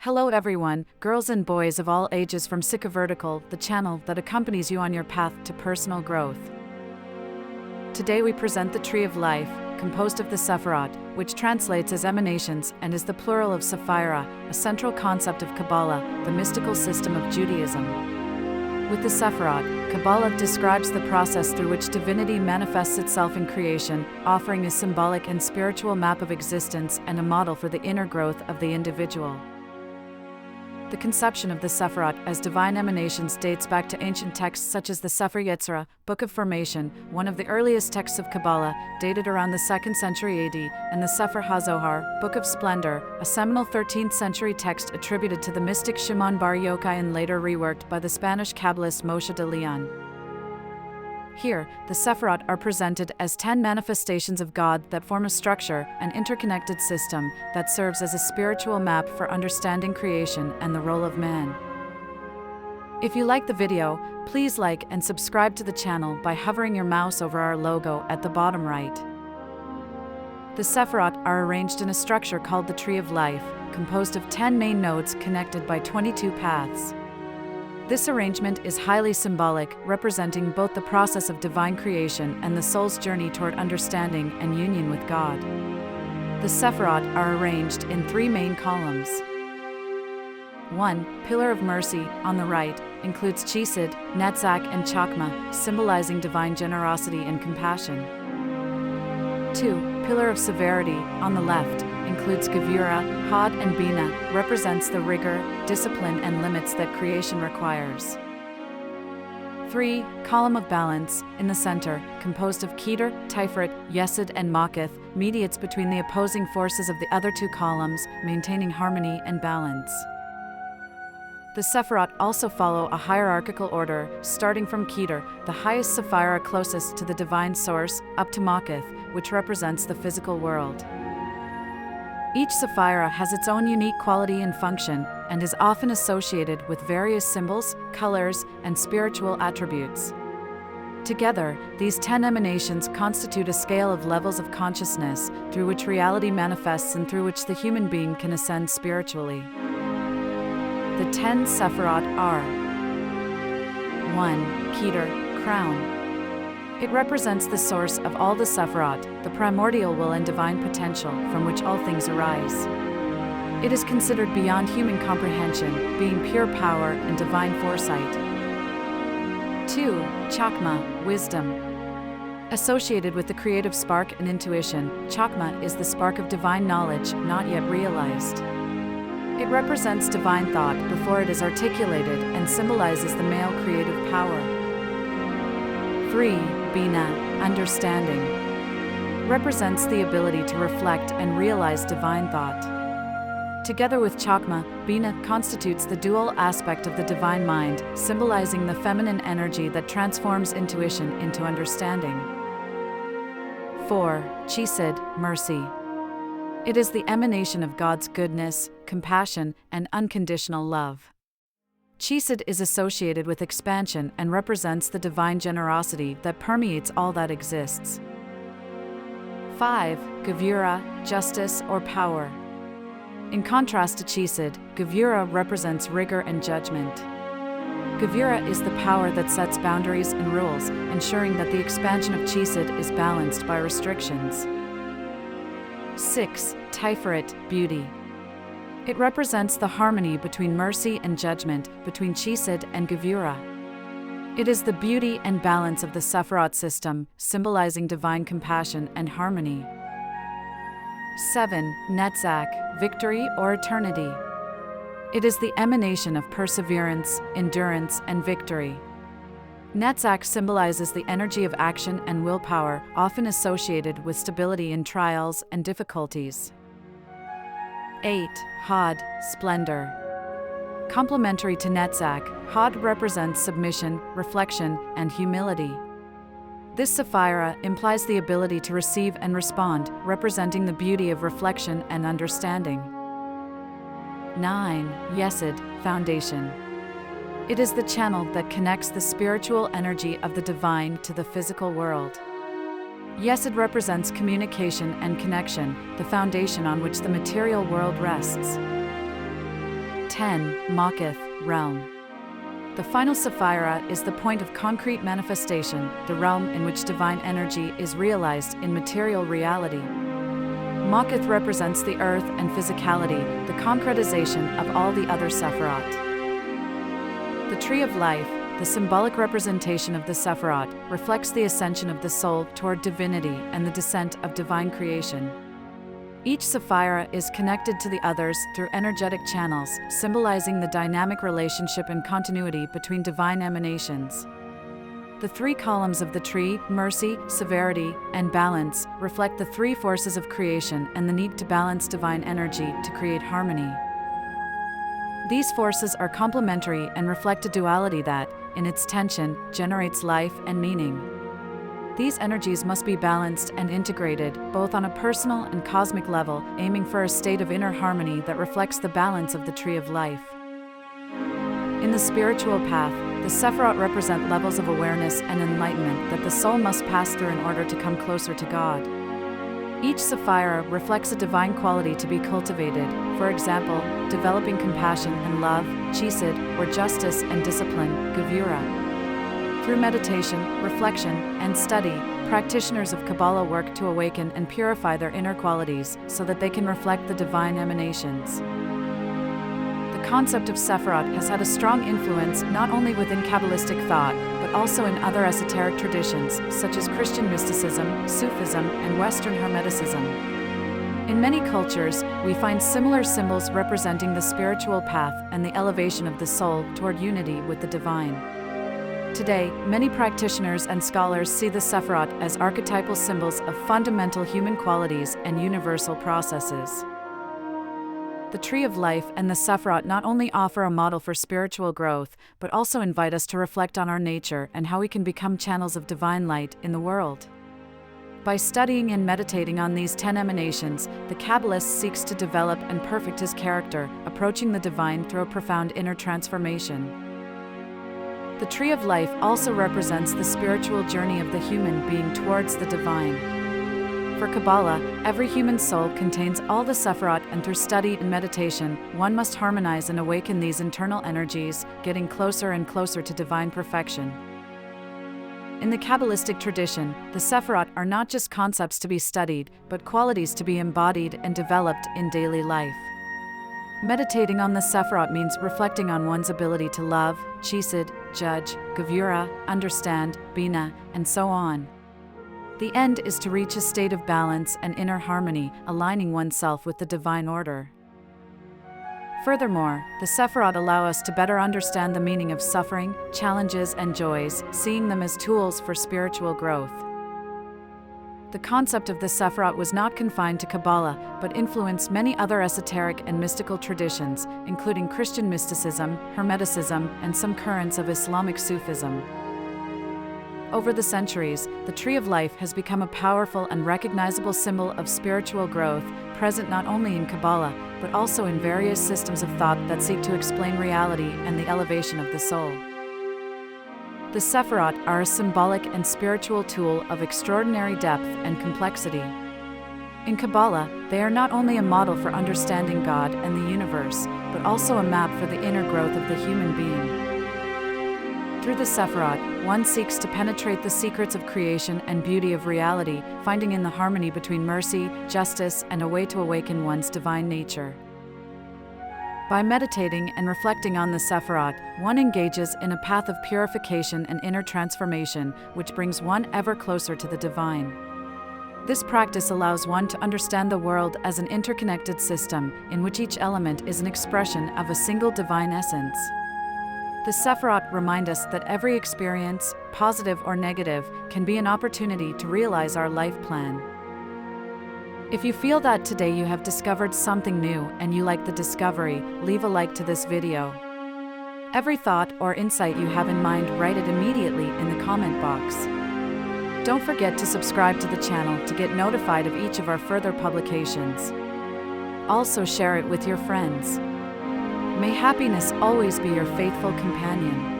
Hello everyone, girls and boys of all ages from Vertical, the channel that accompanies you on your path to personal growth. Today we present the Tree of Life, composed of the Sefirot, which translates as Emanations and is the plural of Sefirah, a central concept of Kabbalah, the mystical system of Judaism. With the Sefirot, Kabbalah describes the process through which divinity manifests itself in creation, offering a symbolic and spiritual map of existence and a model for the inner growth of the individual. The conception of the Sefirot as divine emanations dates back to ancient texts such as the Sefer Yetzirah, Book of Formation, one of the earliest texts of Kabbalah, dated around the 2nd century AD, and the Sefer HaZohar, Book of Splendor, a seminal 13th century text attributed to the mystic Shimon Bar Yochai and later reworked by the Spanish Kabbalist Moshe de Leon. Here, the Sefirot are presented as 10 manifestations of God that form a structure, an interconnected system that serves as a spiritual map for understanding creation and the role of man. If you like the video, please like and subscribe to the channel by hovering your mouse over our logo at the bottom right. The Sefirot are arranged in a structure called the Tree of Life, composed of 10 main nodes connected by 22 paths. This arrangement is highly symbolic, representing both the process of divine creation and the soul's journey toward understanding and union with God. The Sefirot are arranged in 3 main columns. 1. Pillar of Mercy, on the right, includes Chesed, Netzach, and Chakma, symbolizing divine generosity and compassion. 2. Pillar of Severity, on the left, includes Gevurah, Hod, and Bina, represents the rigor, discipline, and limits that creation requires. 3. Column of Balance, in the center, composed of Keter, Tiferet, Yesod, and Maketh, mediates between the opposing forces of the other 2 columns, maintaining harmony and balance. The Sefirot also follow a hierarchical order, starting from Keter, the highest Sefirah closest to the divine source, up to Maketh, which represents the physical world. Each Sefirah has its own unique quality and function, and is often associated with various symbols, colors, and spiritual attributes. Together, these 10 emanations constitute a scale of levels of consciousness, through which reality manifests and through which the human being can ascend spiritually. The 10 Sefirot are: 1. Keter, Crown. It represents the source of all the Sefirot, the primordial will and divine potential from which all things arise. It is considered beyond human comprehension, being pure power and divine foresight. 2. Chakma, Wisdom. Associated with the creative spark and intuition, Chakma is the spark of divine knowledge not yet realized. It represents divine thought before it is articulated and symbolizes the male creative power. 3. Bina, Understanding. Represents the ability to reflect and realize divine thought. Together with Chakma, Bina constitutes the dual aspect of the divine mind, symbolizing the feminine energy that transforms intuition into understanding. 4. Chesed, Mercy. It is the emanation of God's goodness, compassion, and unconditional love. Chesed is associated with expansion and represents the divine generosity that permeates all that exists. 5. Gevurah, Justice or Power. In contrast to Chesed, Gevurah represents rigor and judgment. Gevurah is the power that sets boundaries and rules, ensuring that the expansion of Chesed is balanced by restrictions. 6. Tiferet, Beauty. It represents the harmony between mercy and judgment, between Chesed and Gevurah. It is the beauty and balance of the Sefirot system, symbolizing divine compassion and harmony. 7. Netzach, Victory or Eternity. It is the emanation of perseverance, endurance, and victory. Netzach symbolizes the energy of action and willpower, often associated with stability in trials and difficulties. 8. Hod, Splendor. Complementary to Netzach, Hod represents submission, reflection, and humility. This Sefirah implies the ability to receive and respond, representing the beauty of reflection and understanding. 9. Yesod, Foundation. It is the channel that connects the spiritual energy of the divine to the physical world. Yesod represents communication and connection, the foundation on which the material world rests. 10. Maketh, realm. The final Sefirah is the point of concrete manifestation, the realm in which divine energy is realized in material reality. Maketh represents the earth and physicality, the concretization of all the other Sefirot. The tree of life, the symbolic representation of the Sefirot, reflects the ascension of the soul toward divinity and the descent of divine creation. Each Sefirah is connected to the others through energetic channels, symbolizing the dynamic relationship and continuity between divine emanations. The three columns of the tree, mercy, severity, and balance, reflect the three forces of creation and the need to balance divine energy to create harmony. These forces are complementary and reflect a duality that, in its tension, generates life and meaning. These energies must be balanced and integrated, both on a personal and cosmic level, aiming for a state of inner harmony that reflects the balance of the tree of life. In the spiritual path, the Sefirot represent levels of awareness and enlightenment that the soul must pass through in order to come closer to God. Each Sefirah reflects a divine quality to be cultivated, for example, developing compassion and love, chesed, or justice and discipline, gevurah. Through meditation, reflection, and study, practitioners of Kabbalah work to awaken and purify their inner qualities so that they can reflect the divine emanations. The concept of Sefirot has had a strong influence not only within Kabbalistic thought, but also in other esoteric traditions, such as Christian mysticism, Sufism, and Western Hermeticism. In many cultures, we find similar symbols representing the spiritual path and the elevation of the soul toward unity with the divine. Today, many practitioners and scholars see the Sefirot as archetypal symbols of fundamental human qualities and universal processes. The Tree of Life and the Sefirot not only offer a model for spiritual growth, but also invite us to reflect on our nature and how we can become channels of divine light in the world. By studying and meditating on these 10 emanations, the Kabbalist seeks to develop and perfect his character, approaching the divine through a profound inner transformation. The Tree of Life also represents the spiritual journey of the human being towards the divine. For Kabbalah, every human soul contains all the Sefirot, and through study and meditation, one must harmonize and awaken these internal energies, getting closer and closer to divine perfection. In the Kabbalistic tradition, the Sefirot are not just concepts to be studied, but qualities to be embodied and developed in daily life. Meditating on the Sefirot means reflecting on one's ability to love, chesed, judge, gevurah, understand, bina, and so on. The end is to reach a state of balance and inner harmony, aligning oneself with the divine order. Furthermore, the Sefirot allow us to better understand the meaning of suffering, challenges, and joys, seeing them as tools for spiritual growth. The concept of the Sefirot was not confined to Kabbalah, but influenced many other esoteric and mystical traditions, including Christian mysticism, Hermeticism, and some currents of Islamic Sufism. Over the centuries, the Tree of Life has become a powerful and recognizable symbol of spiritual growth, present not only in Kabbalah, but also in various systems of thought that seek to explain reality and the elevation of the soul. The Sefirot are a symbolic and spiritual tool of extraordinary depth and complexity. In Kabbalah, they are not only a model for understanding God and the universe, but also a map for the inner growth of the human being. Through the Sefirot, one seeks to penetrate the secrets of creation and beauty of reality, finding in the harmony between mercy, justice, and a way to awaken one's divine nature. By meditating and reflecting on the Sefirot, one engages in a path of purification and inner transformation, which brings one ever closer to the divine. This practice allows one to understand the world as an interconnected system, in which each element is an expression of a single divine essence. The Sefirot remind us that every experience, positive or negative, can be an opportunity to realize our life plan. If you feel that today you have discovered something new and you like the discovery, leave a like to this video. Every thought or insight you have in mind, write it immediately in the comment box. Don't forget to subscribe to the channel to get notified of each of our further publications. Also share it with your friends. May happiness always be your faithful companion.